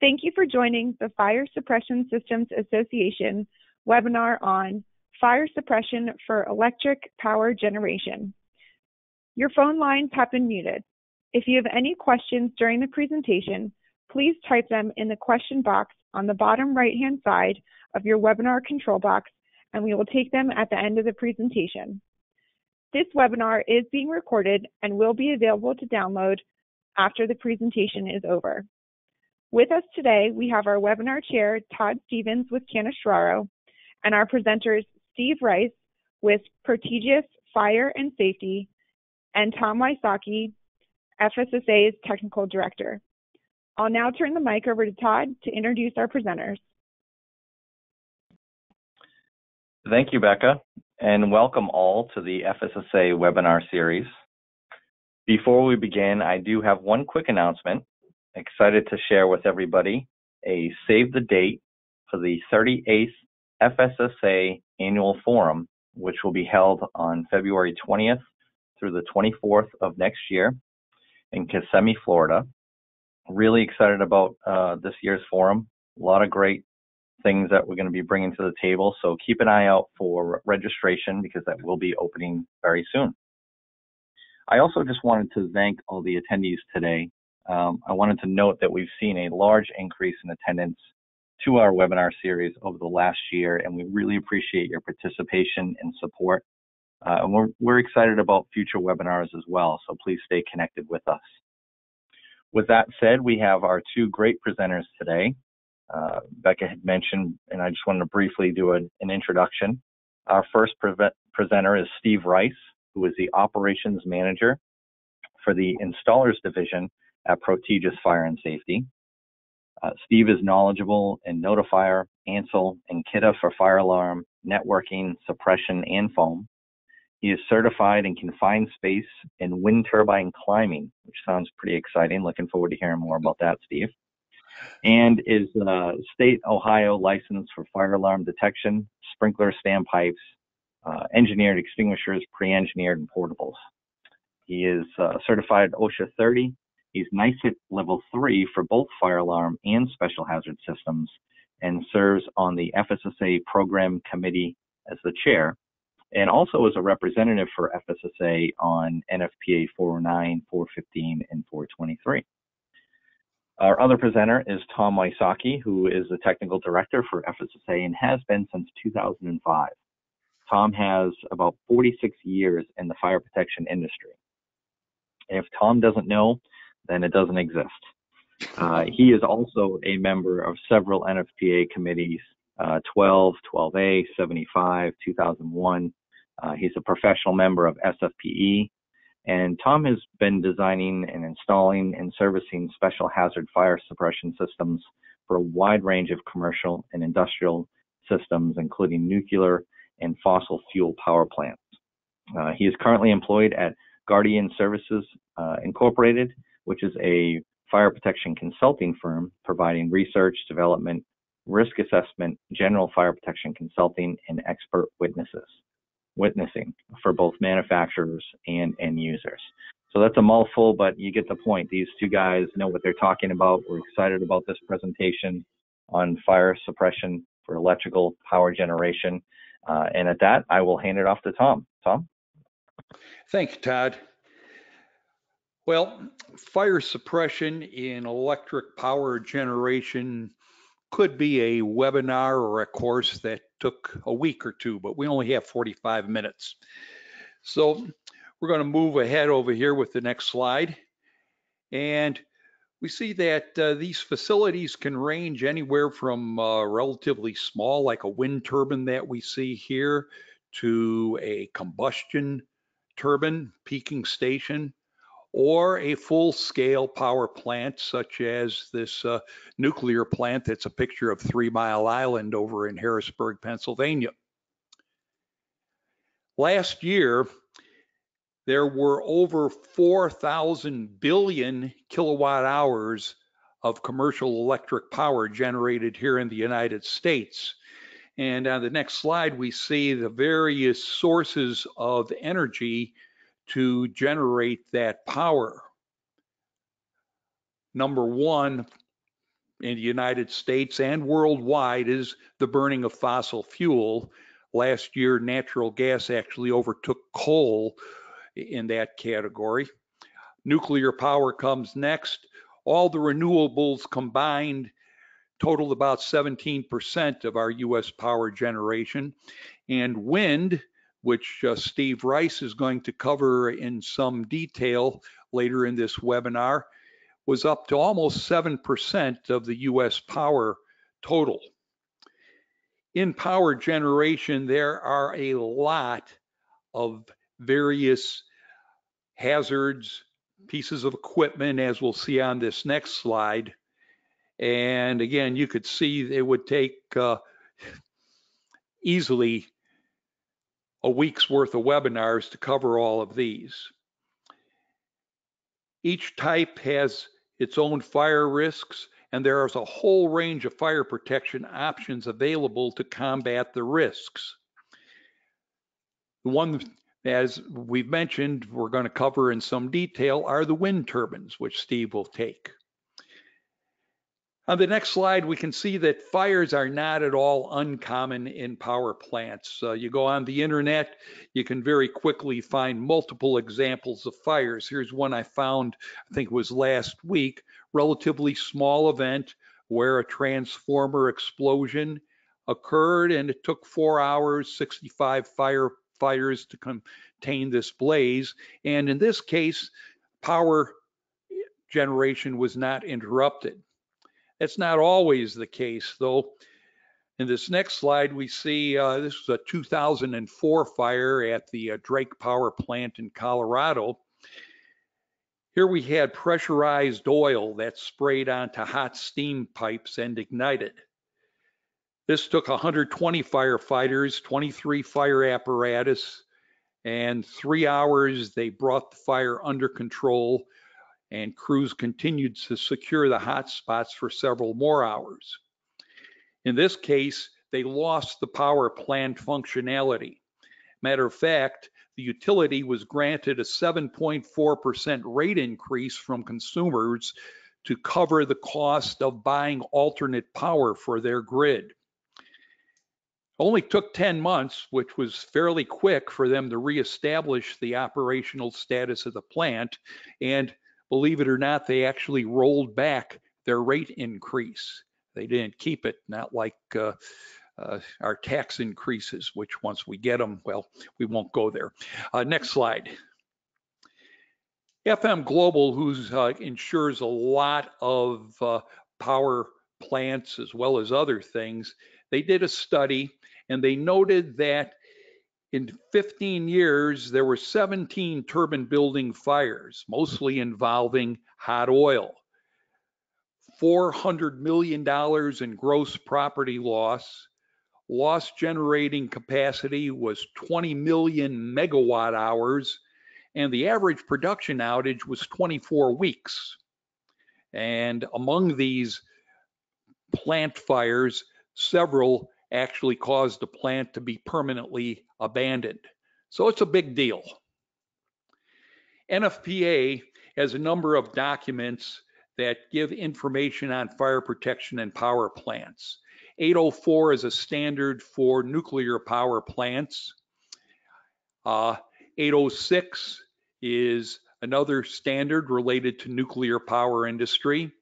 Thank you for joining the Fire Suppression Systems Association webinar on Fire Suppression for Electric Power Generation. Your phone lines have been muted. If you have any questions during the presentation, please type them in the question box on the bottom right-hand side of your webinar control box, and we will take them at the end of the presentation. This webinar is being recorded and will be available to download after the presentation is over. With us today, we have our webinar chair, Todd Stevens with Canestraro, and our presenters, Steve Rice with Protegis Fire and Safety, and Tom Wysocki, FSSA's Technical Director. I'll now turn the mic over to Todd to introduce our presenters. Thank you, Becca, and welcome all to the FSSA webinar series. Before we begin, I do have one quick announcement. Excited to share with everybody a save the date for the 38th FSSA Annual Forum, which will be held on February 20th through the 24th of next year in Kissimmee, Florida. Really excited about this year's forum. A lot of great things that we're going to be bringing to the table, so keep an eye out for registration because that will be opening very soon. I also just wanted to thank all the attendees today. I wanted to note that we've seen a large increase in attendance to our webinar series over the last year, and we really appreciate your participation and support. And we're excited about future webinars as well, so please stay connected with us. With that said, we have our two great presenters today. Becca had mentioned, and I just wanted to briefly do an introduction. Our first presenter is Steve Rice, who is the Operations Manager for the Installers Division at Protegis Fire and Safety. Steve is knowledgeable in notifier, ANSEL, and KITA for fire alarm, networking, suppression, and foam. He is certified in confined space and wind turbine climbing, which sounds pretty exciting. Looking forward to hearing more about that, Steve. And is state Ohio license for fire alarm detection, sprinkler standpipes, engineered extinguishers, pre-engineered, and portables. He is certified OSHA 30. He's NICET Level 3 for both fire alarm and special hazard systems, and serves on the FSSA Program Committee as the chair, and also as a representative for FSSA on NFPA 409, 415, and 423. Our other presenter is Tom Wysocki, who is the Technical Director for FSSA and has been since 2005. Tom has about 46 years in the fire protection industry. If Tom doesn't know, then it doesn't exist. He is also a member of several NFPA committees, 12, 12A, 75, 2001. He's a professional member of SFPE, and Tom has been designing and installing and servicing special hazard fire suppression systems for a wide range of commercial and industrial systems, including nuclear and fossil fuel power plants. He is currently employed at Guardian Services Incorporated, which is a fire protection consulting firm providing research, development, risk assessment, general fire protection consulting, and expert witnessing for both manufacturers and end users. So that's a mouthful, but you get the point. These two guys know what they're talking about. We're excited about this presentation on fire suppression for electrical power generation. And at that, I will hand it off to Tom. Tom? Thank you, Todd. Well, fire suppression in electric power generation could be a webinar or a course that took a week or two, but we only have 45 minutes. So we're going to move ahead over here with the next slide. And we see that these facilities can range anywhere from relatively small, like a wind turbine that we see here, to a combustion turbine peaking station, or a full-scale power plant, such as this nuclear plant that's a picture of 3 Mile Island over in Harrisburg, Pennsylvania. Last year, there were over 4,000 billion kilowatt hours of commercial electric power generated here in the United States. And on the next slide, we see the various sources of energy to generate that power. Number one, in the United States and worldwide is the burning of fossil fuel. Last year, natural gas actually overtook coal in that category. Nuclear power comes next. All the renewables combined totaled about 17% of our US power generation. And wind, which Steve Rice is going to cover in some detail later in this webinar, was up to almost 7% of the US power total. In power generation, there are a lot of various hazards, pieces of equipment, as we'll see on this next slide. And again, you could see it would take easily a week's worth of webinars to cover all of these. Each type has its own fire risks, and there is a whole range of fire protection options available to combat the risks. The one, as we've mentioned, we're going to cover in some detail are the wind turbines, which Steve will take. On the next slide, we can see that fires are not at all uncommon in power plants. You go on the internet, you can very quickly find multiple examples of fires. Here's one I found, I think it was last week, relatively small event where a transformer explosion occurred, and it took 4 hours, 65 firefighters to contain this blaze. And in this case, power generation was not interrupted. That's not always the case, though. In this next slide, we see this was a 2004 fire at the Drake Power Plant in Colorado. Here we had pressurized oil that sprayed onto hot steam pipes and ignited. This took 120 firefighters, 23 fire apparatus, and 3 hours. They brought the fire under control, and crews continued to secure the hot spots for several more hours. In this case, they lost the power plant functionality. Matter of fact, the utility was granted a 7.4% rate increase from consumers to cover the cost of buying alternate power for their grid. Only took 10 months, which was fairly quick for them to reestablish the operational status of the plant, and believe it or not, they actually rolled back their rate increase. They didn't keep it, not like our tax increases, which once we get them, well, we won't go there. Next slide. FM Global, who insures a lot of power plants as well as other things, they did a study and they noted that in 15 years, there were 17 turbine building fires, mostly involving hot oil. $400 million in gross property loss. Lost generating capacity was 20 million megawatt hours, and the average production outage was 24 weeks. And among these plant fires, several actually caused the plant to be permanently abandoned. So it's a big deal. NFPA has a number of documents that give information on fire protection and power plants. 804 is a standard for nuclear power plants. 806 is another standard related to nuclear power industry.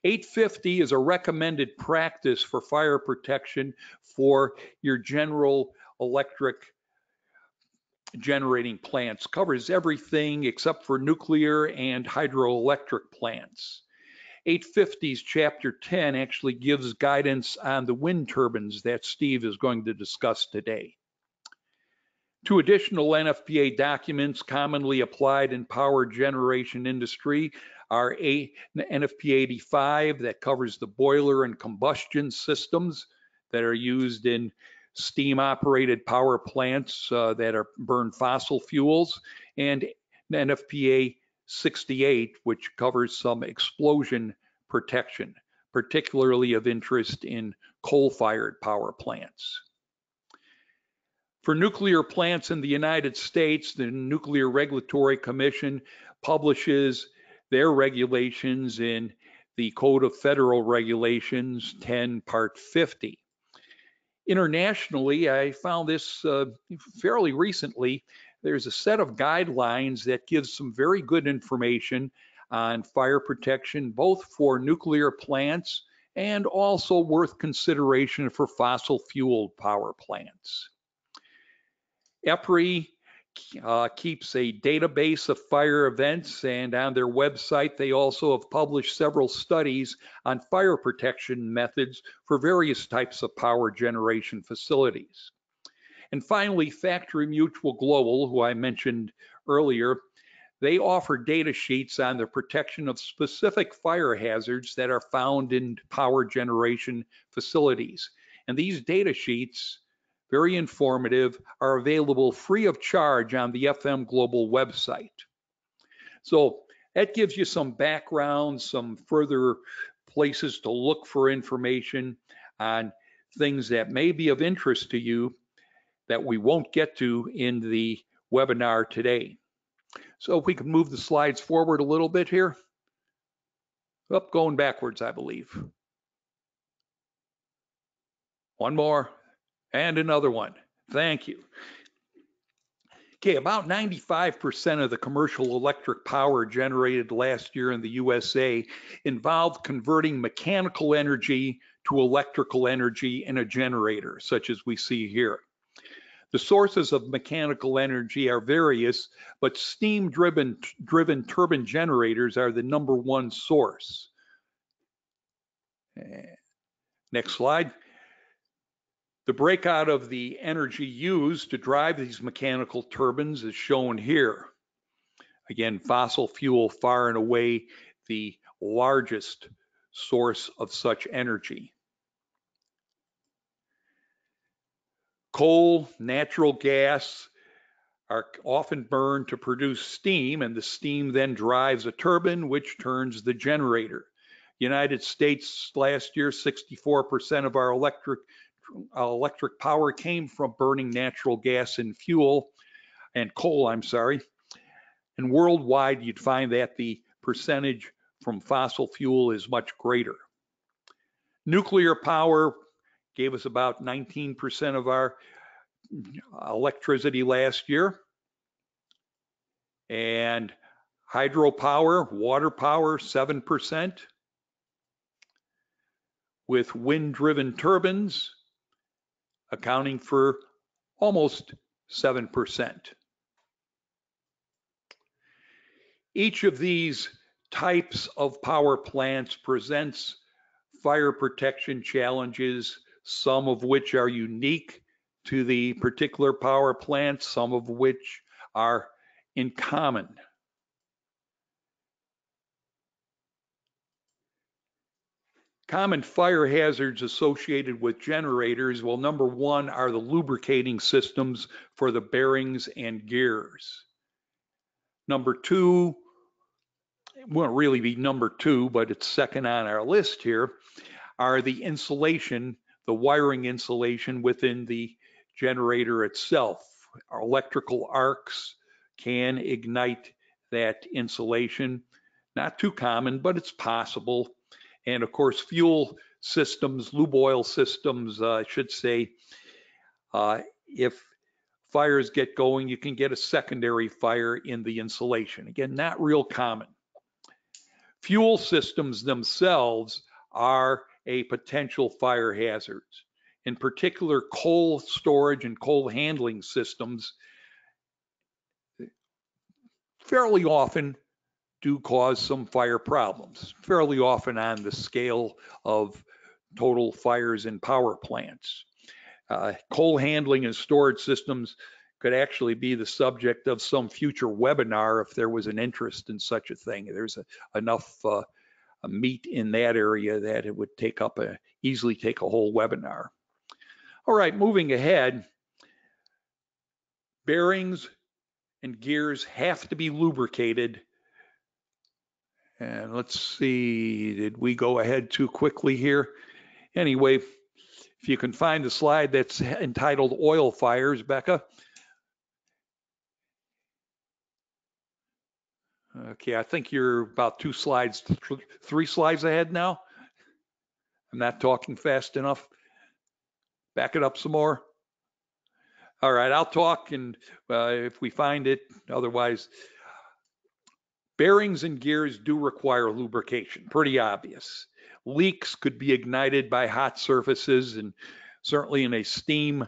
850 is a recommended practice for fire protection for your general electric generating plants. Covers everything except for nuclear and hydroelectric plants. 850's Chapter 10 actually gives guidance on the wind turbines that Steve is going to discuss today. Two additional NFPA documents commonly applied in power generation industry are NFPA 85 that covers the boiler and combustion systems that are used in steam operated power plants that burn fossil fuels, and NFPA 68, which covers some explosion protection, particularly of interest in coal-fired power plants. For nuclear plants in the United States, the Nuclear Regulatory Commission publishes their regulations in the Code of Federal Regulations 10 Part 50. Internationally, I found this fairly recently. There's a set of guidelines that gives some very good information on fire protection, both for nuclear plants and also worth consideration for fossil fuel power plants. EPRI keeps a database of fire events, and on their website they also have published several studies on fire protection methods for various types of power generation facilities. And finally, Factory Mutual Global, who I mentioned earlier, they offer data sheets on the protection of specific fire hazards that are found in power generation facilities. And these data sheets, very informative, are available free of charge on the FM Global website. So that gives you some background, some further places to look for information on things that may be of interest to you that we won't get to in the webinar today. So if we can move the slides forward a little bit here. Going backwards, I believe. One more and another one. Thank you. Okay, about 95% of the commercial electric power generated last year in the USA involved converting mechanical energy to electrical energy in a generator, such as we see here. The sources of mechanical energy are various, but steam-driven turbine generators are the #1 source. Next slide. The breakout of the energy used to drive these mechanical turbines is shown here. Again, fossil fuel far and away the largest source of such energy. Coal, natural gas are often burned to produce steam, and the steam then drives a turbine, which turns the generator. United States last year, 64% of our electric power came from burning natural gas and coal, And worldwide, you'd find that the percentage from fossil fuel is much greater. Nuclear power gave us about 19% of our electricity last year. And hydropower, water power, 7%. With wind-driven turbines accounting for almost 7%. Each of these types of power plants presents fire protection challenges, some of which are unique to the particular power plant, some of which are in common. Common fire hazards associated with generators, well, #1 are the lubricating systems for the bearings and gears. #2, it won't really be #2, but it's second on our list here, are the insulation, the wiring insulation within the generator itself. Our electrical arcs can ignite that insulation. Not too common, but it's possible. And of course, fuel systems, lube oil systems, I should say, if fires get going, you can get a secondary fire in the insulation. Again, not real common. Fuel systems themselves are a potential fire hazard. In particular, coal storage and coal handling systems fairly often do cause some fire problems, fairly often on the scale of total fires in power plants. Coal handling and storage systems could actually be the subject of some future webinar if there was an interest in such a thing. There's enough meat in that area that it would easily take a whole webinar. All right, moving ahead, bearings and gears have to be lubricated. And let's see, did we go ahead too quickly here? Anyway, if you can find the slide that's entitled Oil Fires, Becca. Okay, I think you're about 3 slides ahead now. I'm not talking fast enough. Back it up some more. All right, I'll talk, and if we find it, otherwise, bearings and gears do require lubrication, pretty obvious. Leaks could be ignited by hot surfaces, and certainly in a steam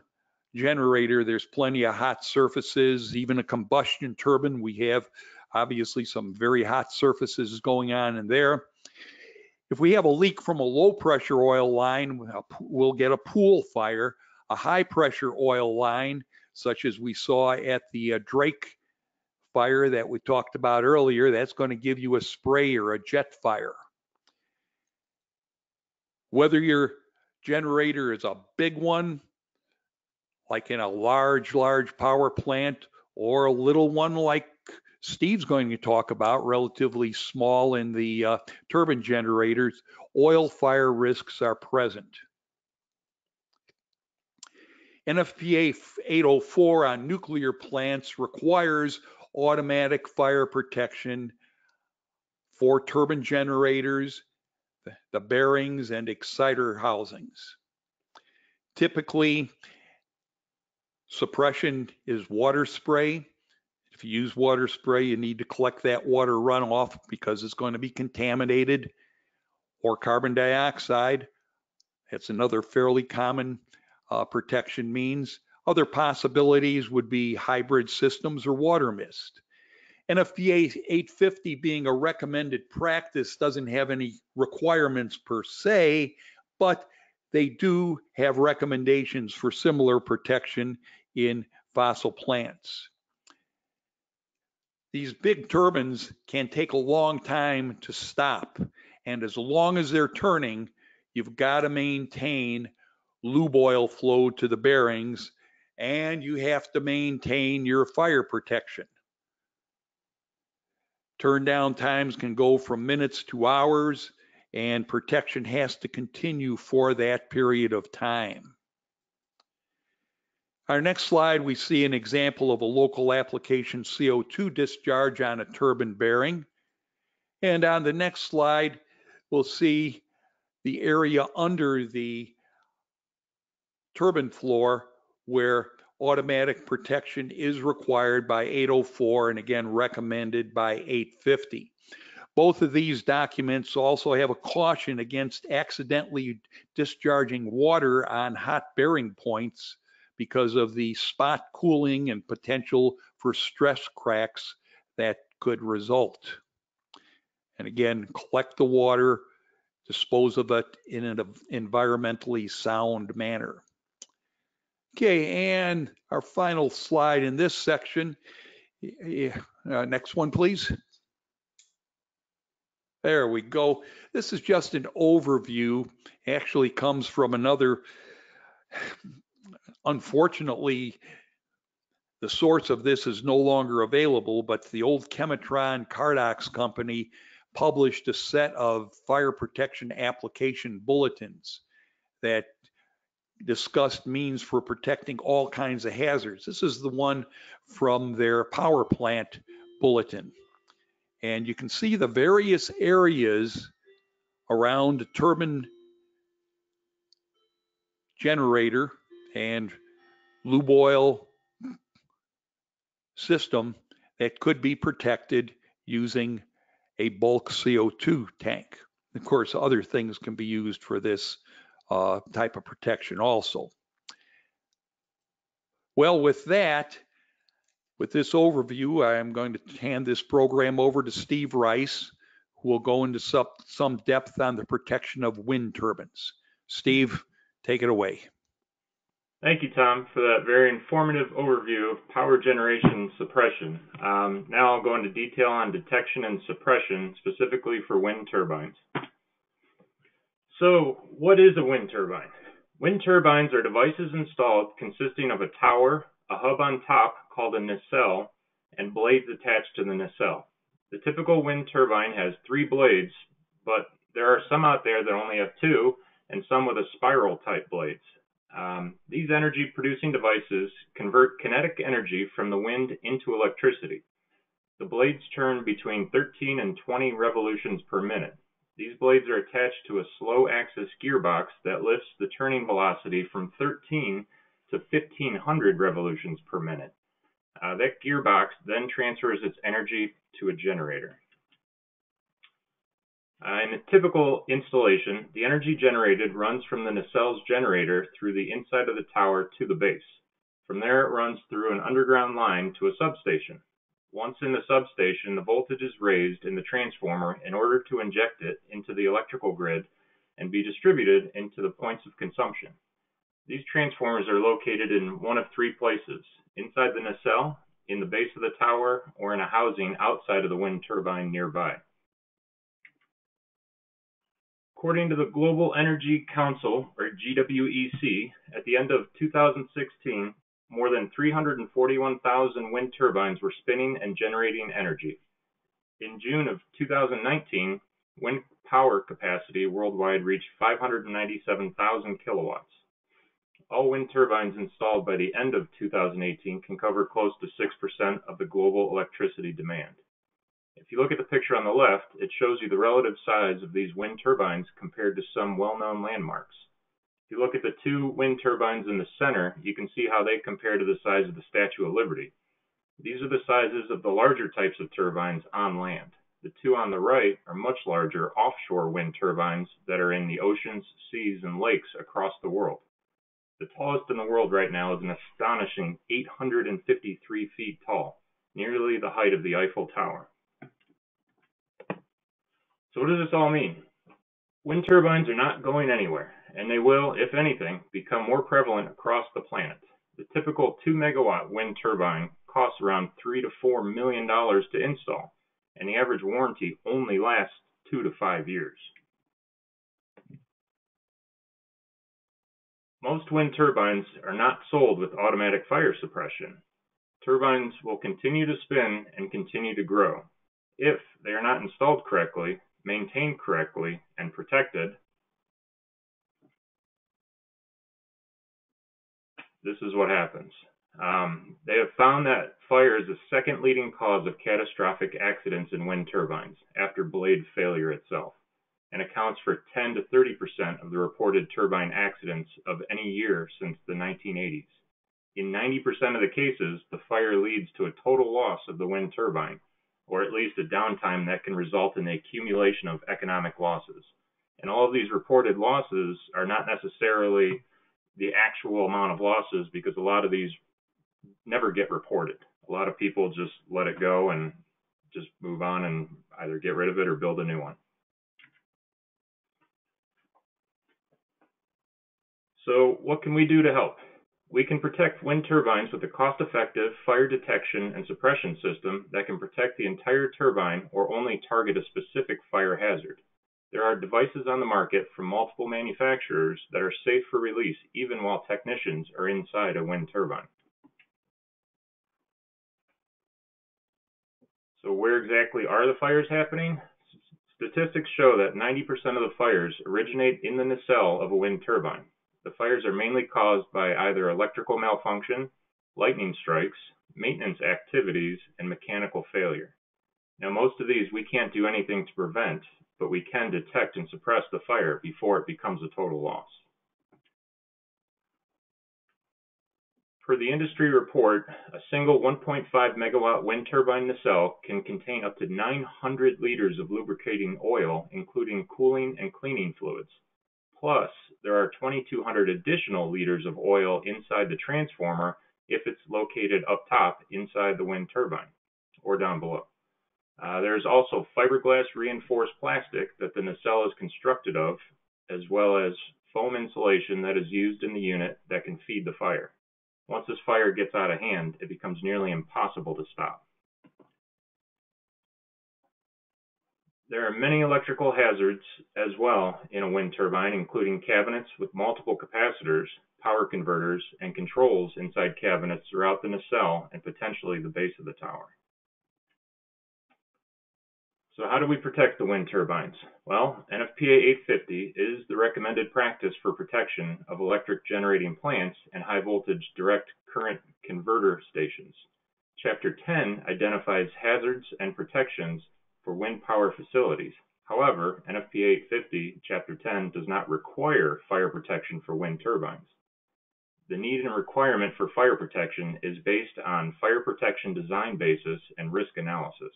generator, there's plenty of hot surfaces. Even a combustion turbine, we have obviously some very hot surfaces going on in there. If we have a leak from a low pressure oil line, we'll get a pool fire. A high pressure oil line, such as we saw at the Drake fire that we talked about earlier, that's going to give you a spray or a jet fire. Whether your generator is a big one, like in a large power plant, or a little one like Steve's going to talk about, relatively small in the turbine generators, oil fire risks are present. NFPA 804 on nuclear plants requires automatic fire protection for turbine generators, the bearings, and exciter housings. Typically, suppression is water spray. If you use water spray, you need to collect that water runoff because it's going to be contaminated, or carbon dioxide. That's another fairly common protection means. Other possibilities would be hybrid systems or water mist. NFPA 850 being a recommended practice doesn't have any requirements per se, but they do have recommendations for similar protection in fossil plants. These big turbines can take a long time to stop, and as long as they're turning, you've got to maintain lube oil flow to the bearings, and you have to maintain your fire protection. Turn down times can go from minutes to hours, and protection has to continue for that period of time. Our next slide, we see an example of a local application CO2 discharge on a turbine bearing. And on the next slide, we'll see the area under the turbine floor where automatic protection is required by 804 and again recommended by 850. Both of these documents also have a caution against accidentally discharging water on hot bearing points because of the spot cooling and potential for stress cracks that could result. And again, collect the water, dispose of it in an environmentally sound manner. Okay, and our final slide in this section. Next one, please. There we go. This is just an overview. Actually comes from another, unfortunately, the source of this is no longer available, but the old Chemitron Cardox company published a set of fire protection application bulletins that discussed means for protecting all kinds of hazards. This is the one from their power plant bulletin. And you can see the various areas around the turbine generator and lube oil system that could be protected using a bulk CO2 tank. Of course, other things can be used for this type of protection also. Well, with that, with this overview, I am going to hand this program over to Steve Rice, who will go into some depth on the protection of wind turbines. Steve, take it away. Thank you, Tom, for that very informative overview of power generation suppression. Now I'll go into detail on detection and suppression, specifically for wind turbines. So, what is a wind turbine? Wind turbines are devices installed consisting of a tower, a hub on top called a nacelle, and blades attached to the nacelle. The typical wind turbine has 3 blades, but there are some out there that only have 2, and some with a spiral type blades. These energy producing devices convert kinetic energy from the wind into electricity. The blades turn between 13 and 20 revolutions per minute. These blades are attached to a slow axis gearbox that lifts the turning velocity from 13 to 1500 revolutions per minute. That gearbox then transfers its energy to a generator. In a typical installation, the energy generated runs from the nacelle's generator through the inside of the tower to the base. From there, it runs through an underground line to a substation. Once in the substation, the voltage is raised in the transformer in order to inject it into the electrical grid and be distributed into the points of consumption. These transformers are located in one of three places: inside the nacelle, in the base of the tower, or in a housing outside of the wind turbine nearby. According to the Global Energy Council, or GWEC, at the end of 2016, more than 341,000 wind turbines were spinning and generating energy. In June of 2019, wind power capacity worldwide reached 597,000 kilowatts. All wind turbines installed by the end of 2018 can cover close to 6% of the global electricity demand. If you look at the picture on the left, it shows you the relative size of these wind turbines compared to some well-known landmarks. If you look at the two wind turbines in the center, you can see how they compare to the size of the Statue of Liberty. These are the sizes of the larger types of turbines on land. The two on the right are much larger offshore wind turbines that are in the oceans, seas, and lakes across the world. The tallest in the world right now is an astonishing 853 feet tall, nearly the height of the Eiffel Tower. So what does this all mean? Wind turbines are not going anywhere, and they will, if anything, become more prevalent across the planet. The typical 2 megawatt wind turbine costs around $3 to $4 million to install, and the average warranty only lasts 2 to 5 years. Most wind turbines are not sold with automatic fire suppression. Turbines will continue to spin and continue to grow. If they are not installed correctly, maintained correctly, and protected, this is what happens. They have found that fire is the second leading cause of catastrophic accidents in wind turbines after blade failure itself, and accounts for 10 to 30% of the reported turbine accidents of any year since the 1980s. In 90% of the cases, the fire leads to a total loss of the wind turbine, or at least a downtime that can result in the accumulation of economic losses. And all of these reported losses are not necessarily the actual amount of losses, because a lot of these never get reported. A lot of people just let it go and just move on and either get rid of it or build a new one. So what can we do to help? We can protect wind turbines with a cost-effective fire detection and suppression system that can protect the entire turbine or only target a specific fire hazard. There are devices on the market from multiple manufacturers that are safe for release even while technicians are inside a wind turbine. So where exactly are the fires happening? Statistics show that 90% of the fires originate in the nacelle of a wind turbine. The fires are mainly caused by either electrical malfunction, lightning strikes, maintenance activities, and mechanical failure. Now, most of these we can't do anything to prevent, but we can detect and suppress the fire before it becomes a total loss. Per the industry report, a single 1.5 megawatt wind turbine nacelle can contain up to 900 liters of lubricating oil, including cooling and cleaning fluids. Plus, there are 2,200 additional liters of oil inside the transformer if it's located up top inside the wind turbine or down below. There's also fiberglass reinforced plastic that the nacelle is constructed of, as well as foam insulation that is used in the unit that can feed the fire. Once this fire gets out of hand, it becomes nearly impossible to stop. There are many electrical hazards as well in a wind turbine, including cabinets with multiple capacitors, power converters, and controls inside cabinets throughout the nacelle and potentially the base of the tower. So how do we protect the wind turbines? Well, NFPA 850 is the recommended practice for protection of electric generating plants and high voltage direct current converter stations. Chapter 10 identifies hazards and protections for wind power facilities. However, NFPA 850, Chapter 10 does not require fire protection for wind turbines. The need and requirement for fire protection is based on fire protection design basis and risk analysis.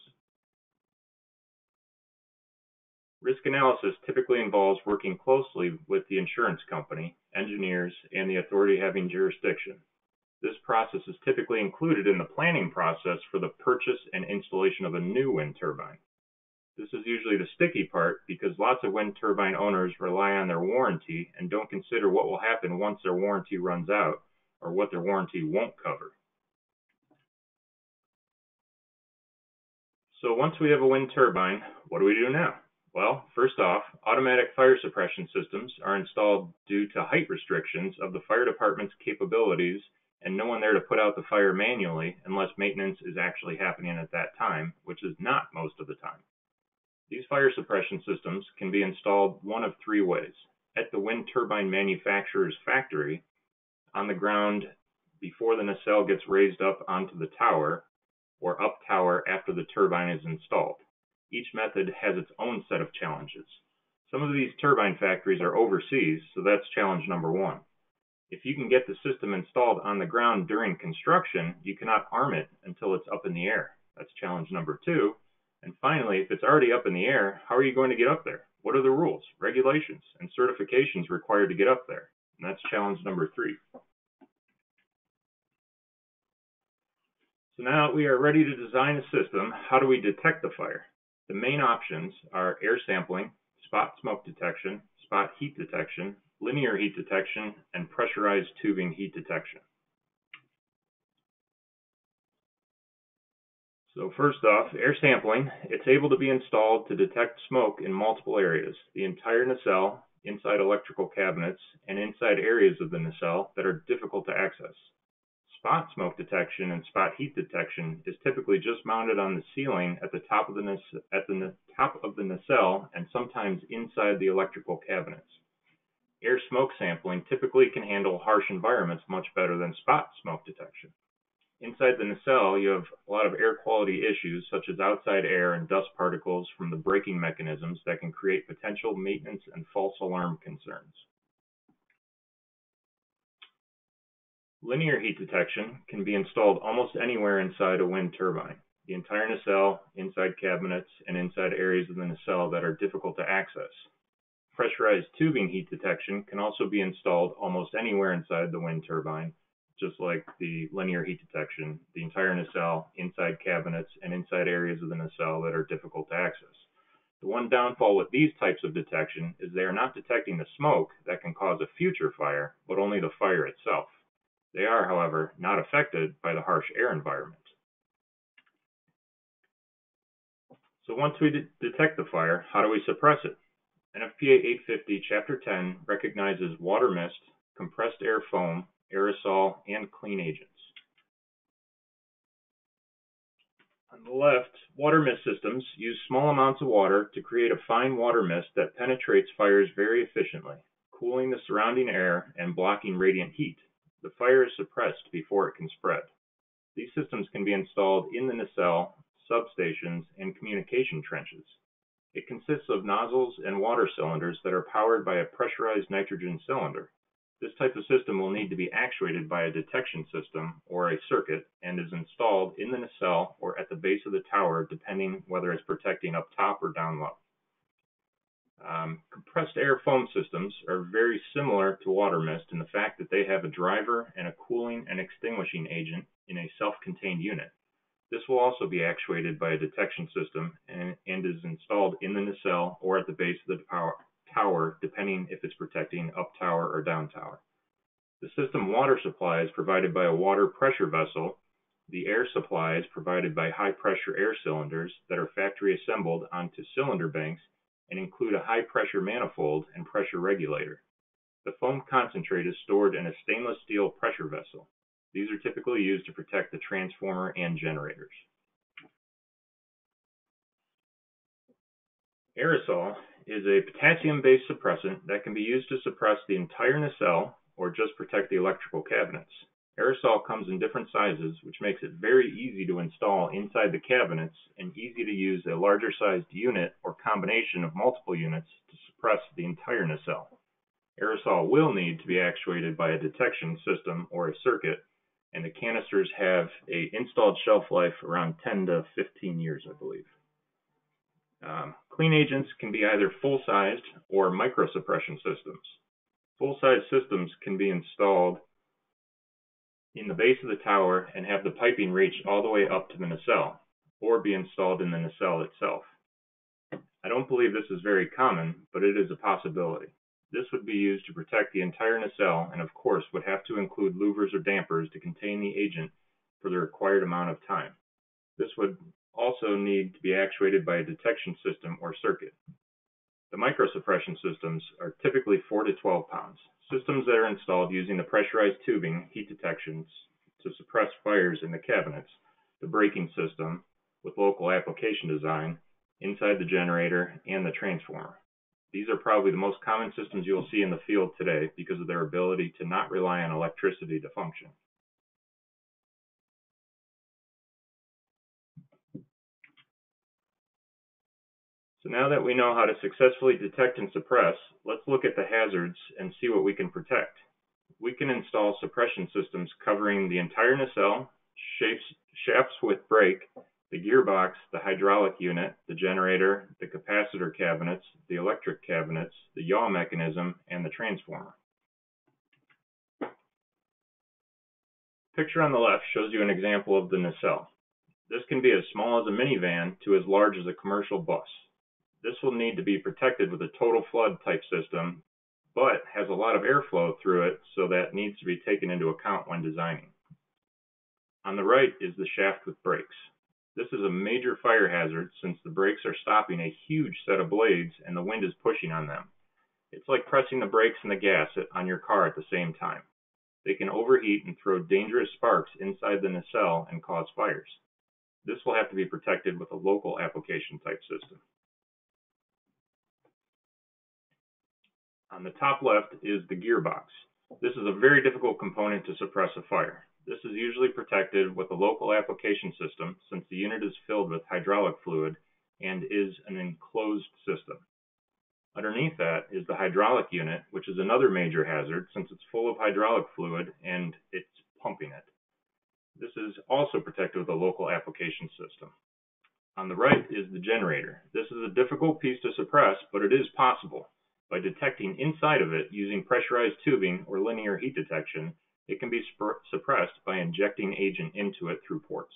Risk analysis typically involves working closely with the insurance company, engineers, and the authority having jurisdiction. This process is typically included in the planning process for the purchase and installation of a new wind turbine. This is usually the sticky part because lots of wind turbine owners rely on their warranty and don't consider what will happen once their warranty runs out or what their warranty won't cover. So once we have a wind turbine, what do we do now? Well, first off, automatic fire suppression systems are installed due to height restrictions of the fire department's capabilities and no one there to put out the fire manually unless maintenance is actually happening at that time, which is not most of the time. These fire suppression systems can be installed one of three ways: at the wind turbine manufacturer's factory, on the ground before the nacelle gets raised up onto the tower, or up tower after the turbine is installed. Each method has its own set of challenges. Some of these turbine factories are overseas, so that's challenge number one. If you can get the system installed on the ground during construction, you cannot arm it until it's up in the air. That's challenge number two. And finally, if it's already up in the air, how are you going to get up there? What are the rules, regulations, and certifications required to get up there? And that's challenge number three. So now we are ready to design a system. How do we detect the fire? The main options are air sampling, spot smoke detection, spot heat detection, linear heat detection, and pressurized tubing heat detection. So first off, air sampling. It's able to be installed to detect smoke in multiple areas, the entire nacelle, inside electrical cabinets, and inside areas of the nacelle that are difficult to access. Spot smoke detection and spot heat detection is typically just mounted on the ceiling at the top of the nacelle and sometimes inside the electrical cabinets. Air smoke sampling typically can handle harsh environments much better than spot smoke detection. Inside the nacelle, you have a lot of air quality issues such as outside air and dust particles from the braking mechanisms that can create potential maintenance and false alarm concerns. Linear heat detection can be installed almost anywhere inside a wind turbine. The entire nacelle, inside cabinets, and inside areas of the nacelle that are difficult to access. Pressurized tubing heat detection can also be installed almost anywhere inside the wind turbine, just like the linear heat detection, the entire nacelle, inside cabinets, and inside areas of the nacelle that are difficult to access. The one downfall with these types of detection is they are not detecting the smoke that can cause a future fire, but only the fire itself. They are, however, not affected by the harsh air environment. So once we detect the fire, how do we suppress it? NFPA 850 Chapter 10 recognizes water mist, compressed air foam, aerosol, and clean agents. On the left, water mist systems use small amounts of water to create a fine water mist that penetrates fires very efficiently, cooling the surrounding air and blocking radiant heat. The fire is suppressed before it can spread. These systems can be installed in the nacelle, substations, and communication trenches. It consists of nozzles and water cylinders that are powered by a pressurized nitrogen cylinder. This type of system will need to be actuated by a detection system or a circuit and is installed in the nacelle or at the base of the tower, depending whether it's protecting up top or down low. Compressed air foam systems are very similar to water mist in the fact that they have a driver and a cooling and extinguishing agent in a self-contained unit. This will also be actuated by a detection system and is installed in the nacelle or at the base of the tower, depending if it's protecting up tower or down tower. The system water supply is provided by a water pressure vessel. The air supply is provided by high pressure air cylinders that are factory assembled onto cylinder banks and include a high pressure manifold and pressure regulator. The foam concentrate is stored in a stainless steel pressure vessel. These are typically used to protect the transformer and generators. Aerosol is a potassium-based suppressant that can be used to suppress the entire nacelle or just protect the electrical cabinets. Aerosol comes in different sizes, which makes it very easy to install inside the cabinets and easy to use a larger sized unit or combination of multiple units to suppress the entire nacelle. Aerosol will need to be actuated by a detection system or a circuit, and the canisters have an installed shelf life around 10 to 15 years, I believe. Clean agents can be either full-sized or micro-suppression systems. Full-size systems can be installed in the base of the tower and have the piping reach all the way up to the nacelle, or be installed in the nacelle itself. I don't believe this is very common, but it is a possibility. This would be used to protect the entire nacelle and of course would have to include louvers or dampers to contain the agent for the required amount of time. This would also need to be actuated by a detection system or circuit. The microsuppression systems are typically 4 to 12 pounds. Systems that are installed using the pressurized tubing, heat detections to suppress fires in the cabinets, the braking system with local application design, inside the generator, and the transformer. These are probably the most common systems you'll see in the field today because of their ability to not rely on electricity to function. So now that we know how to successfully detect and suppress, let's look at the hazards and see what we can protect. We can install suppression systems covering the entire nacelle, shafts with brake, the gearbox, the hydraulic unit, the generator, the capacitor cabinets, the electric cabinets, the yaw mechanism, and the transformer. The picture on the left shows you an example of the nacelle. This can be as small as a minivan to as large as a commercial bus. This will need to be protected with a total flood type system, but has a lot of airflow through it, so that needs to be taken into account when designing. On the right is the shaft with brakes. This is a major fire hazard since the brakes are stopping a huge set of blades and the wind is pushing on them. It's like pressing the brakes and the gas on your car at the same time. They can overheat and throw dangerous sparks inside the nacelle and cause fires. This will have to be protected with a local application type system. On the top left is the gearbox. This is a very difficult component to suppress a fire. This is usually protected with a local application system since the unit is filled with hydraulic fluid and is an enclosed system. Underneath that is the hydraulic unit, which is another major hazard since it's full of hydraulic fluid and it's pumping it. This is also protected with a local application system. On the right is the generator. This is a difficult piece to suppress, but it is possible. By detecting inside of it using pressurized tubing or linear heat detection, it can be suppressed by injecting agent into it through ports.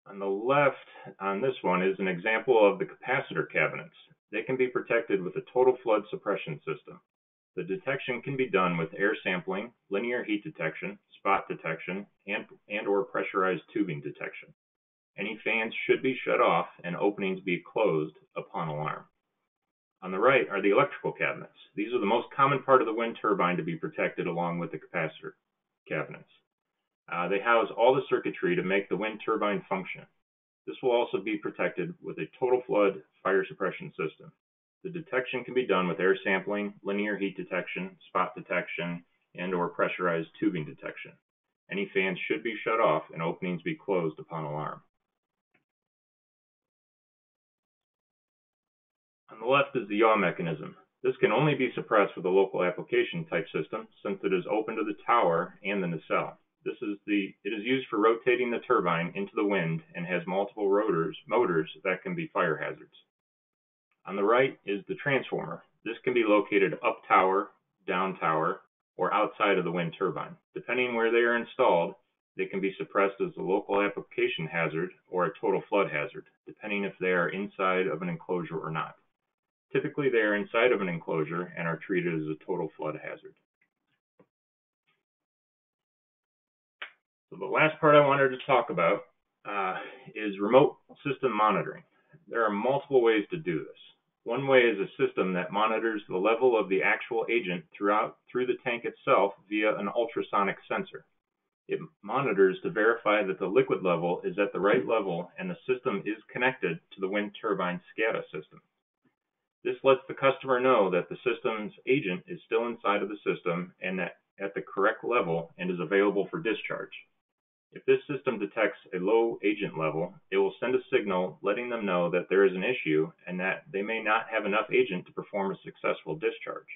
On the left on this one is an example of the capacitor cabinets. They can be protected with a total flood suppression system. The detection can be done with air sampling, linear heat detection, spot detection, and or pressurized tubing detection. Any fans should be shut off and openings be closed upon alarm. On the right are the electrical cabinets. These are the most common part of the wind turbine to be protected along with the capacitor cabinets. They house all the circuitry to make the wind turbine function. This will also be protected with a total flood fire suppression system. The detection can be done with air sampling, linear heat detection, spot detection, and or pressurized tubing detection. Any fans should be shut off and openings be closed upon alarm. On the left is the yaw mechanism. This can only be suppressed with a local application type system since it is open to the tower and the nacelle. It is used for rotating the turbine into the wind and has multiple motors that can be fire hazards. On the right is the transformer. This can be located up tower, down tower, or outside of the wind turbine. Depending where they are installed, they can be suppressed as a local application hazard or a total flood hazard, depending if they are inside of an enclosure or not. Typically, they are inside of an enclosure and are treated as a total flood hazard. So the last part I wanted to talk about is remote system monitoring. There are multiple ways to do this. One way is a system that monitors the level of the actual agent through the tank itself via an ultrasonic sensor. It monitors to verify that the liquid level is at the right level and the system is connected to the wind turbine SCADA system. This lets the customer know that the system's agent is still inside of the system and that at the correct level and is available for discharge. If this system detects a low agent level, it will send a signal letting them know that there is an issue and that they may not have enough agent to perform a successful discharge.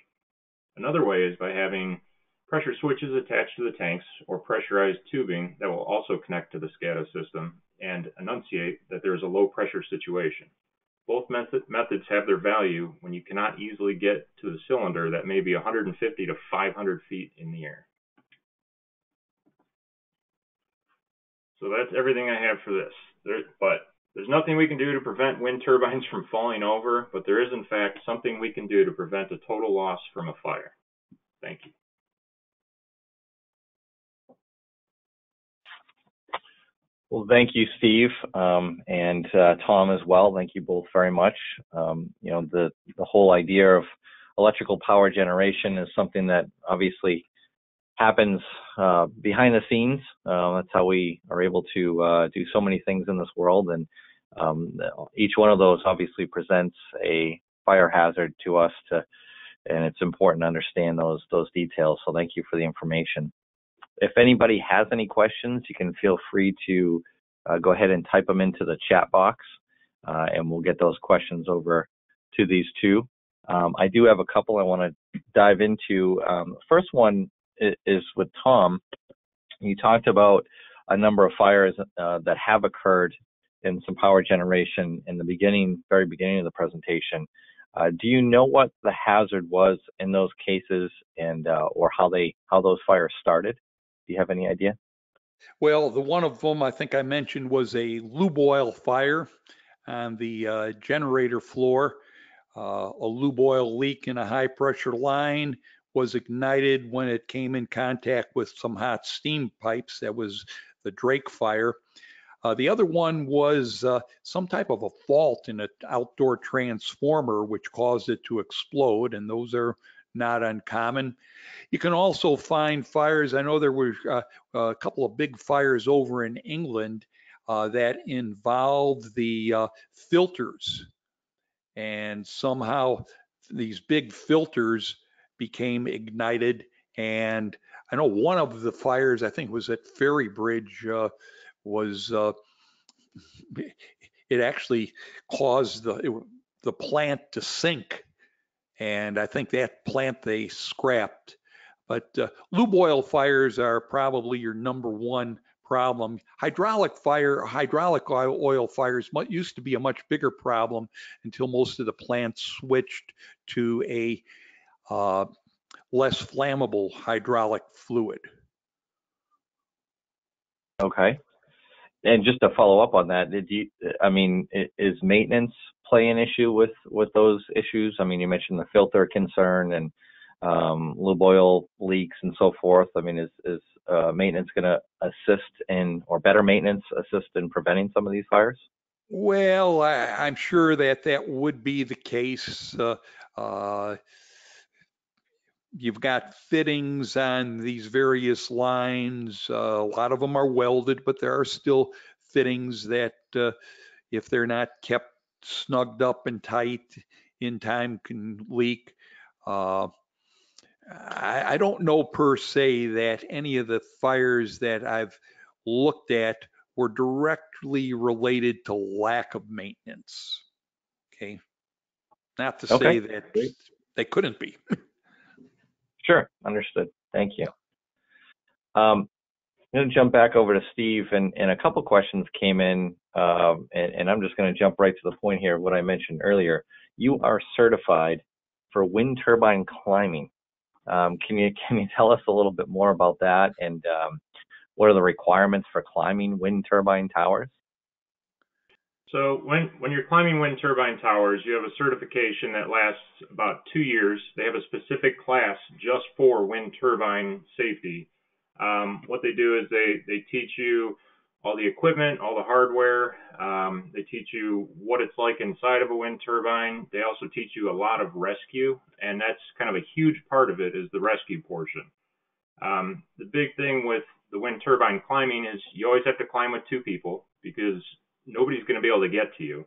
Another way is by having pressure switches attached to the tanks or pressurized tubing that will also connect to the SCADA system and enunciate that there is a low pressure situation. Both methods have their value when you cannot easily get to the cylinder that may be 150 to 500 feet in the air. So that's everything I have for this. There's nothing we can do to prevent wind turbines from falling over, but there is in fact something we can do to prevent a total loss from a fire. Thank you. Well, thank you, Steve, and Tom as well. Thank you both very much. The whole idea of electrical power generation is something that obviously happens behind the scenes. That's how we are able to do so many things in this world, and each one of those obviously presents a fire hazard to us, and it's important to understand those details. So thank you for the information. If anybody has any questions, you can feel free to go ahead and type them into the chat box, and we'll get those questions over to these two. I do have a couple I want to dive into. First one is with Tom. You talked about a number of fires that have occurred in some power generation in the very beginning of the presentation. Do you know what the hazard was in those cases, and or how those fires started? Do you have any idea? Well, the one of them I think I mentioned was a lube oil fire on the generator floor. A lube oil leak in a high pressure line was ignited when it came in contact with some hot steam pipes. That was the Drake fire. The other one was some type of a fault in an outdoor transformer, which caused it to explode, and those are not uncommon. You can also find fires. I know there were a couple of big fires over in England that involved the filters, and somehow these big filters became ignited. And I know one of the fires, I think was at Ferry Bridge, was it actually caused the plant to sink, and I think that plant they scrapped. But lube oil fires are probably your number one problem. Hydraulic oil fires used to be a much bigger problem until most of the plants switched to a less flammable hydraulic fluid. Okay. And just to follow up on that, is maintenance play an issue with those issues? I mean, you mentioned the filter concern and lube oil leaks and so forth. I mean, is maintenance going to assist in, or better maintenance assist in preventing some of these fires? Well, I'm sure that would be the case. You've got fittings on these various lines. A lot of them are welded, but there are still fittings that, if they're not kept snugged up and tight in time, can leak. I don't know per se that any of the fires that I've looked at were directly related to lack of maintenance. Okay. Not to say that they couldn't be. Sure, understood. Thank you. I'm going to jump back over to Steve, and a couple questions came in, and I'm just going to jump right to the point here of what I mentioned earlier. You are certified for wind turbine climbing. Can you tell us a little bit more about that, and what are the requirements for climbing wind turbine towers? So when you're climbing wind turbine towers, you have a certification that lasts about 2 years. They have a specific class just for wind turbine safety. What they do is they teach you all the equipment, all the hardware. They teach you what it's like inside of a wind turbine. They also teach you a lot of rescue, and that's kind of a huge part of it, is the rescue portion. The big thing with the wind turbine climbing is you always have to climb with 2 people, because nobody's going to be able to get to you.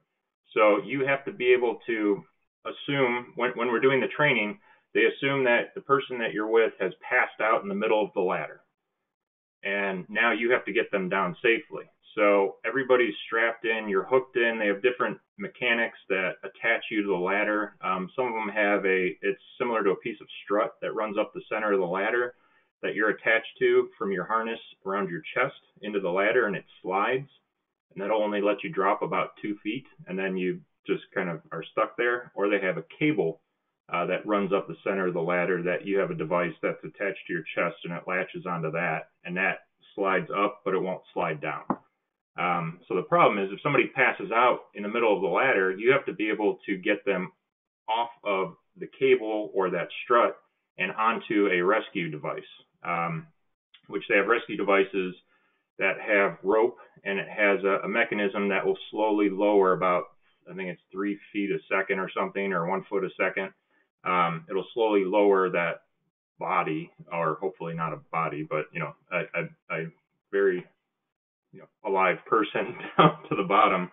So you have to be able to assume, when we're doing the training, they assume that the person that you're with has passed out in the middle of the ladder. And now you have to get them down safely. So everybody's strapped in, you're hooked in. They have different mechanics that attach you to the ladder. Some of them have it's similar to a piece of strut that runs up the center of the ladder that you're attached to from your harness around your chest into the ladder, and it slides. And that'll only let you drop about 2 feet, and then you just kind of are stuck there. Or they have a cable that runs up the center of the ladder that you have a device that's attached to your chest, and it latches onto that, and that slides up, but it won't slide down. So the problem is if somebody passes out in the middle of the ladder, you have to be able to get them off of the cable or that strut and onto a rescue device, which they have rescue devices that have rope, and it has a mechanism that will slowly lower about, I think it's 3 feet a second or something, or 1 foot a second. It'll slowly lower that body, or hopefully not a body, but a very alive person down to the bottom.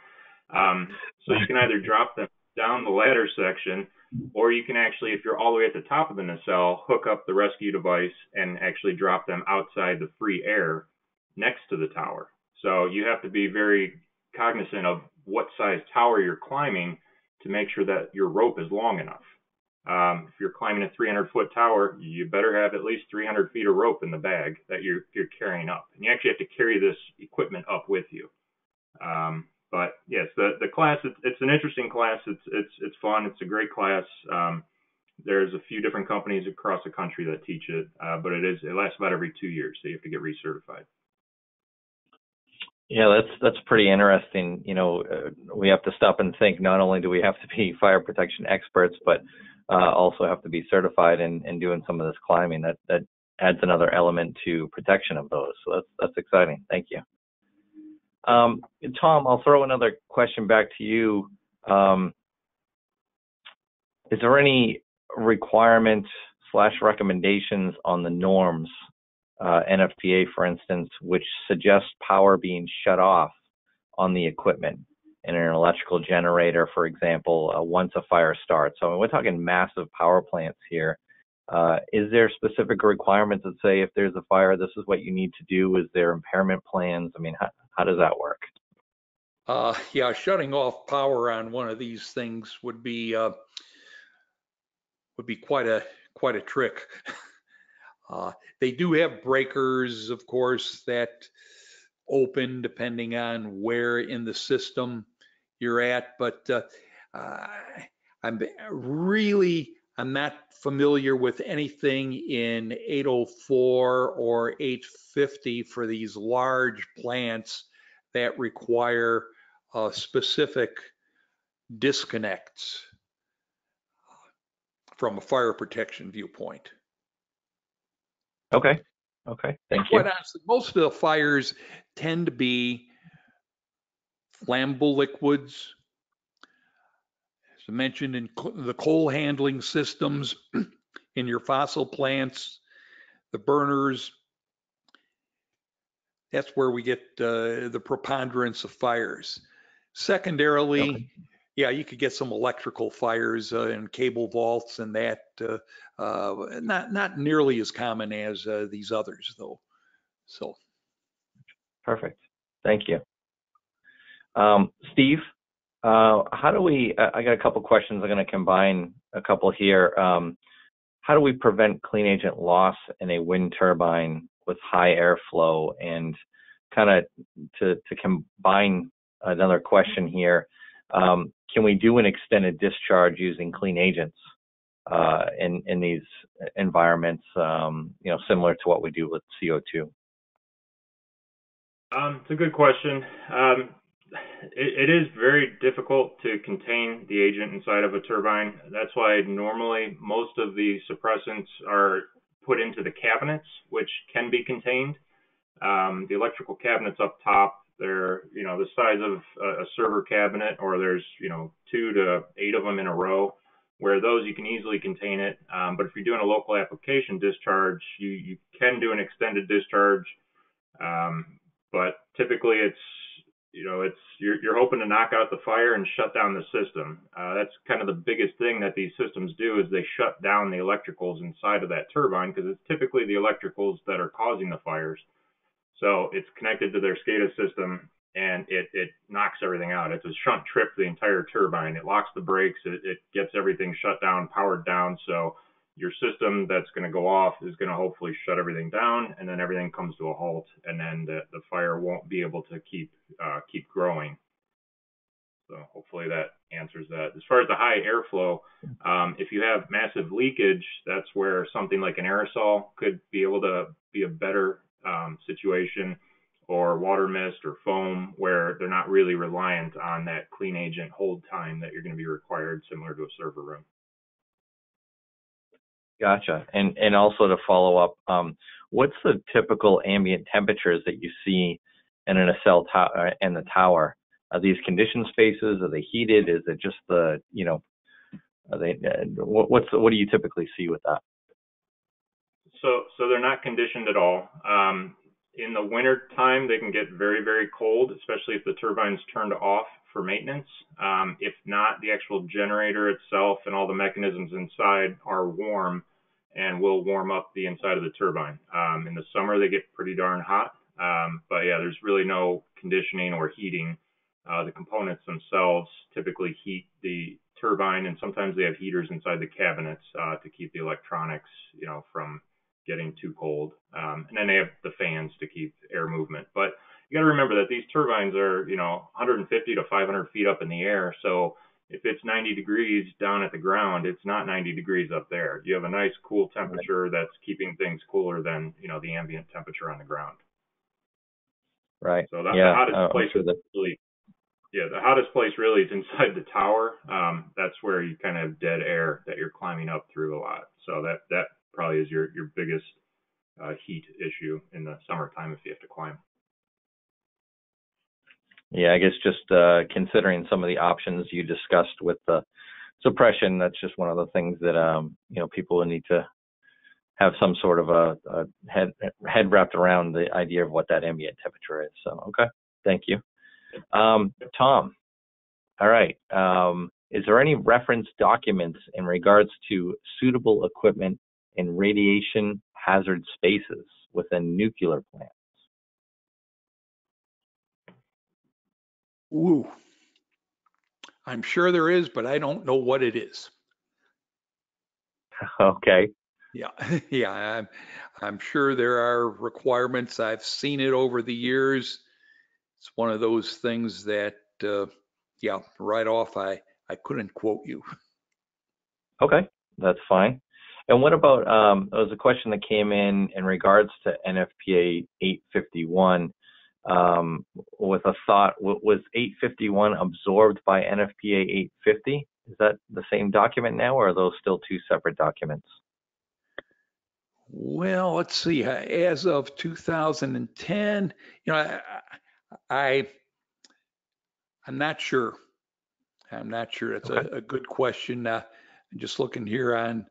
So you can either drop them down the ladder section, or you can actually, if you're all the way at the top of the nacelle, hook up the rescue device and actually drop them outside the free air next to the tower. So you have to be very cognizant of what size tower you're climbing to make sure that your rope is long enough. If you're climbing a 300-foot tower, you better have at least 300 feet of rope in the bag that you're carrying up. And you actually have to carry this equipment up with you. But yes, the class, it's an interesting class. It's fun. It's a great class. There's a few different companies across the country that teach it, but it lasts about every 2 years, so you have to get recertified. Yeah, that's pretty interesting. We have to stop and think. Not only do we have to be fire protection experts, but also have to be certified in doing some of this climbing. That adds another element to protection of those. So that's exciting. Thank you. Tom, I'll throw another question back to you. Is there any requirements / recommendations on the norms, NFPA, for instance, which suggest power being shut off on the equipment in an electrical generator, for example, once a fire starts? So we're talking massive power plants here. Is there specific requirements that say if there's a fire, this is what you need to do? Is there impairment plans? I mean, how does that work? Yeah, shutting off power on one of these things would be quite a trick. They do have breakers, of course, that open depending on where in the system you're at, but I'm not familiar with anything in 804 or 850 for these large plants that require specific disconnects from a fire protection viewpoint. Okay, thank you. Quite honestly, most of the fires tend to be flammable liquids. As I mentioned, in the coal handling systems, in your fossil plants, the burners, that's where we get the preponderance of fires. Secondarily, Okay. Yeah, you could get some electrical fires and cable vaults and that, not nearly as common as these others, though. So. Perfect. Thank you. Steve, how do we, I got a couple questions. I'm going to combine a couple here. How do we prevent clean agent loss in a wind turbine with high airflow? And kind of to combine another question here, can we do an extended discharge using clean agents in these environments, similar to what we do with CO2? It's a good question. It is very difficult to contain the agent inside of a turbine. That's why normally most of the suppressants are put into the cabinets, which can be contained. The electrical cabinets up top, they're the size of a server cabinet, or there's 2 to 8 of them in a row, where those you can easily contain it. But if you're doing a local application discharge, you can do an extended discharge. But typically you're hoping to knock out the fire and shut down the system. That's kind of the biggest thing that these systems do, is they shut down the electricals inside of that turbine, because it's typically the electricals that are causing the fires. So it's connected to their SCADA system, and it knocks everything out. It's a shunt trip the entire turbine. It locks the brakes. It gets everything shut down, powered down. So your system that's going to go off is going to hopefully shut everything down, and then everything comes to a halt, and then the fire won't be able to keep growing. So hopefully that answers that. As far as the high airflow, if you have massive leakage, that's where something like an aerosol could be able to be a better situation, or water mist or foam, where they're not really reliant on that clean agent hold time that you're going to be required, similar to a server room. Gotcha. And also to follow up, what's the typical ambient temperatures that you see in a nacelle in the tower? Are these conditioned spaces? Are they heated? Is it just the, are they, what do you typically see with that? So they're not conditioned at all. In the winter time, they can get very, very cold, especially if the turbine's turned off for maintenance. If not, the actual generator itself and all the mechanisms inside are warm and will warm up the inside of the turbine. In the summer, they get pretty darn hot. But yeah, there's really no conditioning or heating. The components themselves typically heat the turbine, and sometimes they have heaters inside the cabinets to keep the electronics, from getting too cold. And then they have the fans to keep air movement. But you got to remember that these turbines are, 150 to 500 feet up in the air. So if it's 90 degrees down at the ground, it's not 90 degrees up there. You have a nice cool temperature that's keeping things cooler than, the ambient temperature on the ground. Right. So the hottest place the hottest place really is inside the tower. That's where you kind of have dead air that you're climbing up through a lot. So that probably is your biggest heat issue in the summertime if you have to climb. Yeah, I guess just considering some of the options you discussed with the suppression, that's just one of the things that people will need to have some sort of a head wrapped around the idea of what that ambient temperature is. So okay, thank you, Tom. All right, is there any reference documents in regards to suitable equipment in radiation hazard spaces within nuclear plants? Ooh, I'm sure there is, but I don't know what it is. Okay. Yeah, yeah, I'm sure there are requirements. I've seen it over the years. It's one of those things that, right off, I couldn't quote you. Okay, that's fine. And what about, there was a question that came in regards to NFPA 851, with a thought, was 851 absorbed by NFPA 850? Is that the same document now, or are those still two separate documents? Well, let's see. As of 2010, I'm not sure. I'm not sure. It's Okay. a good question. I'm just looking here on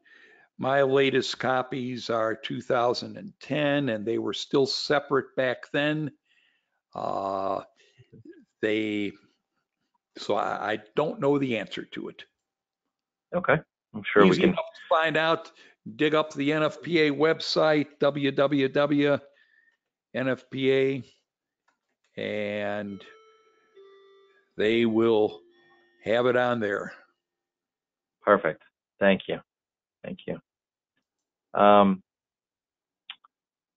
my latest copies are 2010, and they were still separate back then. So I don't know the answer to it. Okay, I'm sure Easy we can enough to find out. Dig up the NFPA website, www.nfpa, and they will have it on there. Perfect. Thank you.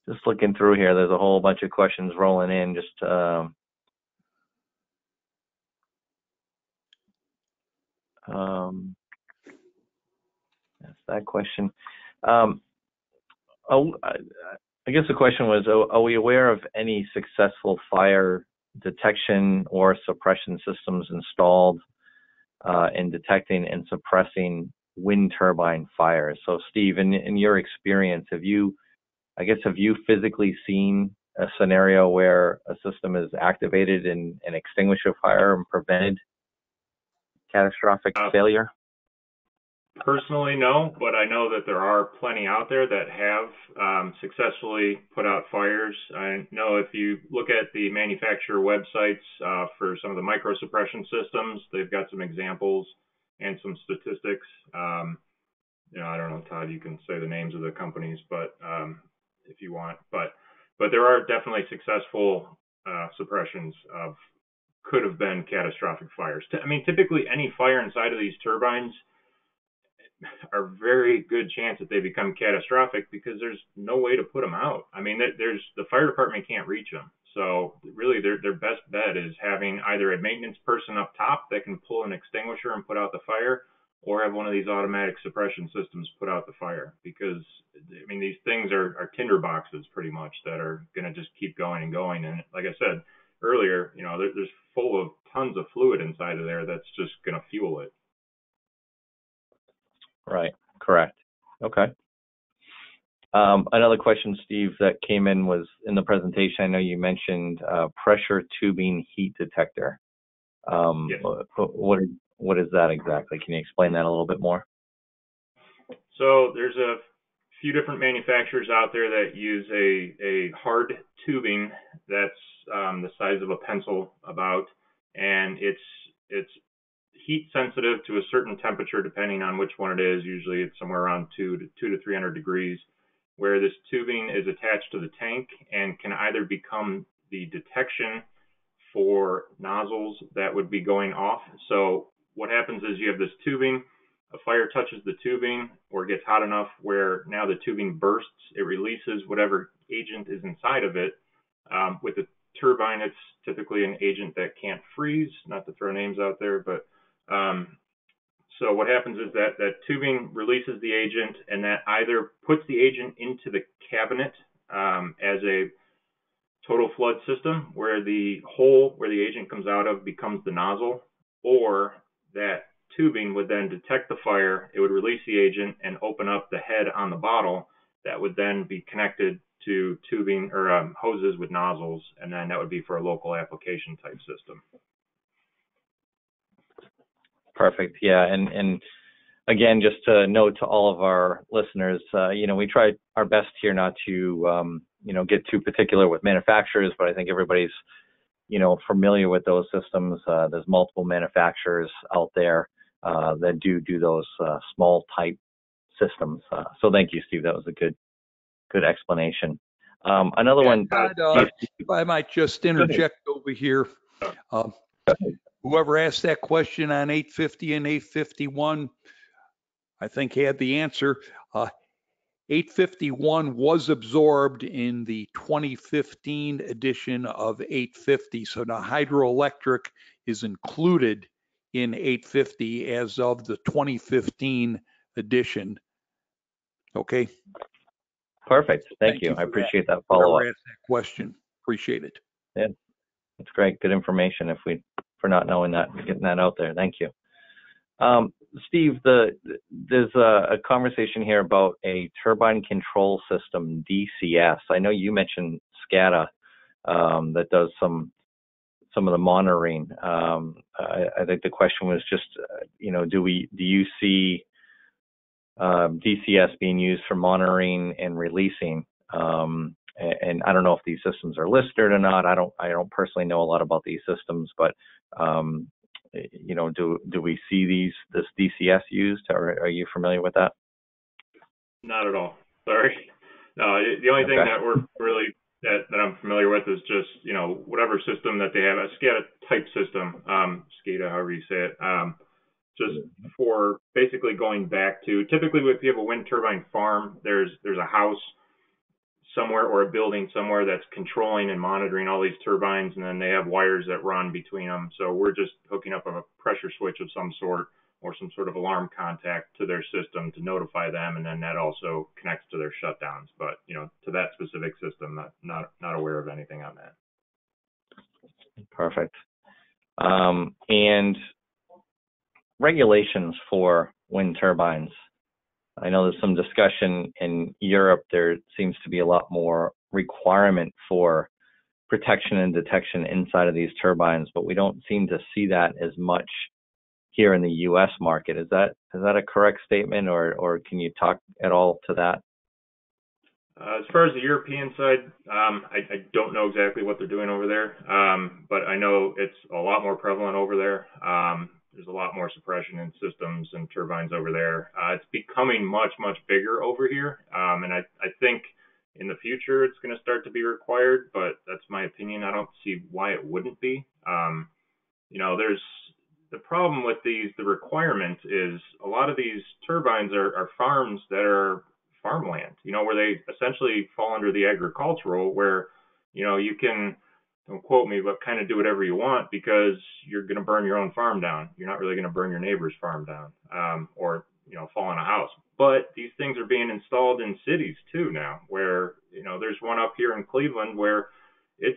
Just looking through here, there's a whole bunch of questions rolling in. Just that's that question. I guess the question was, are we aware of any successful fire detection or suppression systems installed in detecting and suppressing wind turbine fires? So Steve, in your experience, have you physically seen a scenario where a system is activated and extinguished a fire and prevented catastrophic failure? Personally, no, but I know that there are plenty out there that have successfully put out fires. I know if you look at the manufacturer websites for some of the micro suppression systems, they've got some examples and some statistics. I don't know, Todd, you can say the names of the companies, but if you want, but there are definitely successful suppressions of could have been catastrophic fires. I mean, typically any fire inside of these turbines are very good chance that they become catastrophic because there's no way to put them out. I mean, the fire department can't reach them. So really their best bet is having either a maintenance person up top that can pull an extinguisher and put out the fire, or have one of these automatic suppression systems put out the fire, because I mean, these things are tinder boxes pretty much that are going to just keep going and going. And like I said earlier, there's full of tons of fluid inside of there that's just going to fuel it. Right. Correct. Okay. Another question, Steve, that came in was in the presentation. I know you mentioned pressure tubing heat detector. Yes. What is that exactly? Can you explain that a little bit more? So there's a few different manufacturers out there that use a hard tubing that's the size of a pencil about, and it's heat sensitive to a certain temperature depending on which one it is. Usually it's somewhere around 200 to 300 degrees, where this tubing is attached to the tank and can either become the detection for nozzles that would be going off. So what happens is you have this tubing, a fire touches the tubing or gets hot enough where now the tubing bursts, it releases whatever agent is inside of it. With the turbine, it's typically an agent that can't freeze, not to throw names out there, but so what happens is that tubing releases the agent, and that either puts the agent into the cabinet as a total flood system, where the hole where the agent comes out of becomes the nozzle, or that tubing would then detect the fire, it would release the agent and open up the head on the bottle that would then be connected to tubing or hoses with nozzles, and then that would be for a local application type system. Perfect. Yeah. And again, just to note to all of our listeners, we try our best here not to, get too particular with manufacturers, but I think everybody's, familiar with those systems. There's multiple manufacturers out there that do those small type systems. So thank you, Steve. That was a good explanation. Another one. If I might just interject over here. Whoever asked that question on 850 and 851, I think had the answer. 851 was absorbed in the 2015 edition of 850. So now hydroelectric is included in 850 as of the 2015 edition. Okay. Perfect. Thank you. I appreciate that follow-up. Asked that question. Appreciate it. Yeah, that's great. Good information for not knowing that, getting that out there. Thank you. Steve, there's a conversation here about a turbine control system, DCS. I know you mentioned SCADA that does some of the monitoring. I think the question was just, do you see DCS being used for monitoring and releasing? And I don't know if these systems are listed or not. I don't personally know a lot about these systems, but do we see this DCS used, or are you familiar with that? Not at all. Sorry. No, the only thing that we're really that I'm familiar with is just whatever system that they have, a SCADA type system, SCADA, however you say it, just for basically going back to typically if you have a wind turbine farm, there's a house somewhere or a building somewhere that's controlling and monitoring all these turbines, and then they have wires that run between them. So we're just hooking up a pressure switch of some sort or some sort of alarm contact to their system to notify them, and then that also connects to their shutdowns. But to that specific system, not aware of anything on that. Perfect. And regulations for wind turbines. I know there's some discussion in Europe. There seems to be a lot more requirement for protection and detection inside of these turbines, but we don't seem to see that as much here in the U.S. market. Is that a correct statement, or can you talk at all to that? As far as the European side, I don't know exactly what they're doing over there, but I know it's a lot more prevalent over there. There's a lot more suppression in systems and turbines over there. It's becoming much, much bigger over here, and I think in the future it's going to start to be required, but that's my opinion. I don't see why it wouldn't be. There's the problem with the requirements is a lot of these turbines are farms that are farmland, where they essentially fall under the agricultural, where, you can, don't quote me, but kind of do whatever you want because you're going to burn your own farm down. You're not really going to burn your neighbor's farm down, or, fall on a house. But these things are being installed in cities too now, where, there's one up here in Cleveland where if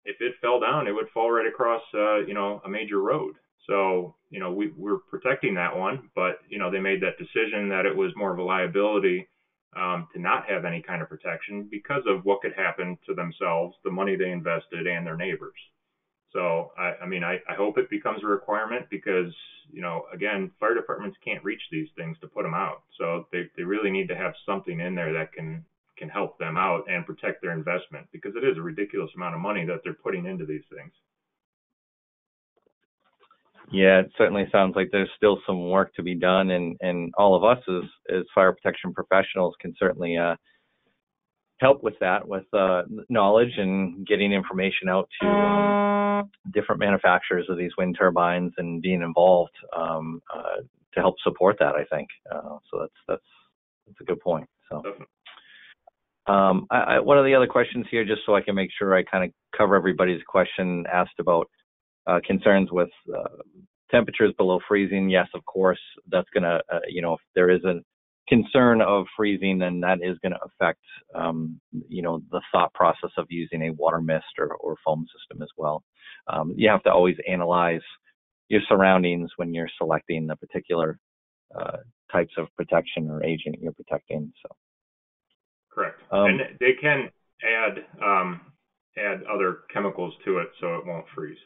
it fell down, it would fall right across, a major road. So, we're protecting that one, but, they made that decision that it was more of a liability to not have any kind of protection because of what could happen to themselves, the money they invested, and their neighbors. So, I hope it becomes a requirement because, again, fire departments can't reach these things to put them out. So they really need to have something in there that can help them out and protect their investment, because it is a ridiculous amount of money that they're putting into these things. Yeah, it certainly sounds like there's still some work to be done, and all of us as fire protection professionals can certainly help with that, with knowledge and getting information out to different manufacturers of these wind turbines and being involved to help support that, I think. So that's a good point. So one of the other questions here, just so I can make sure I kind of cover everybody's question, asked about concerns with temperatures below freezing. Yes, of course, that's going to, if there is a concern of freezing, then that is going to affect, the thought process of using a water mist or foam system as well. You have to always analyze your surroundings when you're selecting the particular types of protection or agent you're protecting. So, correct. And they can add other chemicals to it so it won't freeze.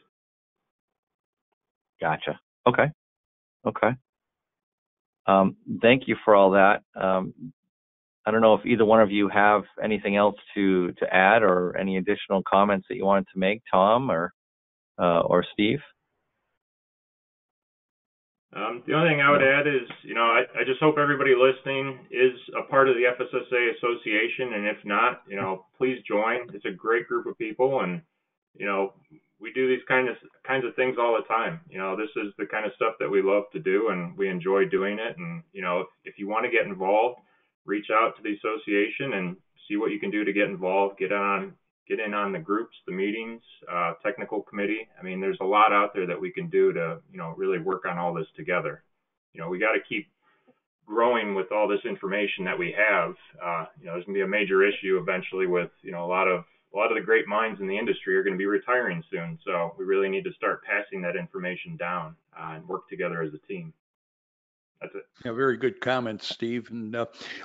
Gotcha. Okay. Thank you for all that. I don't know if either one of you have anything else to add or any additional comments that you wanted to make, Tom or Steve. The only thing I would add is, I just hope everybody listening is a part of the FSSA Association, and if not, please join. It's a great group of people, and we do these kinds of things all the time. This is the kind of stuff that we love to do, and we enjoy doing it. And if you want to get involved, reach out to the association and see what you can do to get involved. Get in on the groups, the meetings, technical committee. There's a lot out there that we can do to really work on all this together. We got to keep growing with all this information that we have. There's gonna be a major issue eventually with a lot of the great minds in the industry are going to be retiring soon. So we really need to start passing that information down and work together as a team. That's it. Yeah, very good comments, Steve. And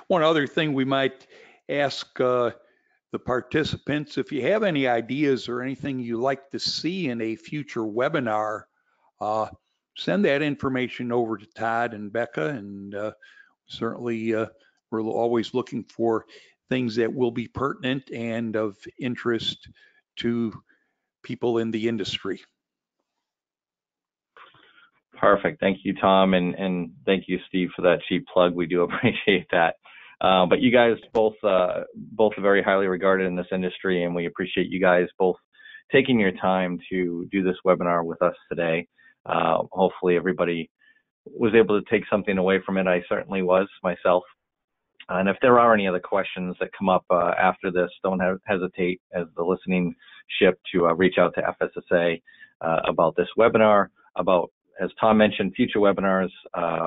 one other thing we might ask the participants, if you have any ideas or anything you like to see in a future webinar, send that information over to Todd and Becca, and certainly we're always looking for things that will be pertinent and of interest to people in the industry. Perfect. Thank you, Tom, and thank you, Steve, for that cheap plug. We do appreciate that. But you guys both are very highly regarded in this industry, and we appreciate you guys both taking your time to do this webinar with us today. Hopefully everybody was able to take something away from it. I certainly was myself. And if there are any other questions that come up after this, don't hesitate as the listening ship to reach out to FSSA about this webinar, about, as Tom mentioned, future webinars.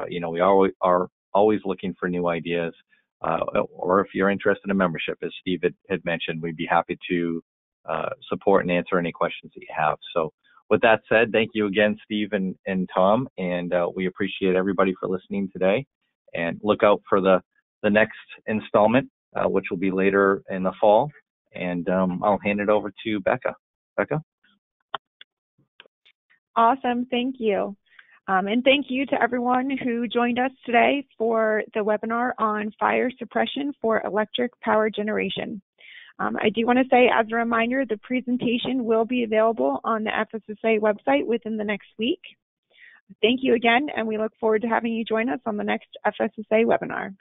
We are always looking for new ideas, or if you're interested in membership, as Steve had mentioned, we'd be happy to support and answer any questions that you have. So with that said, thank you again, Steve and Tom, and we appreciate everybody for listening today. And look out for the next installment, which will be later in the fall. And I'll hand it over to Becca. Becca? Awesome. Thank you. And thank you to everyone who joined us today for the webinar on fire suppression for electric power generation. I do want to say, as a reminder, the presentation will be available on the FSSA website within the next week. Thank you again, and we look forward to having you join us on the next FSSA webinar.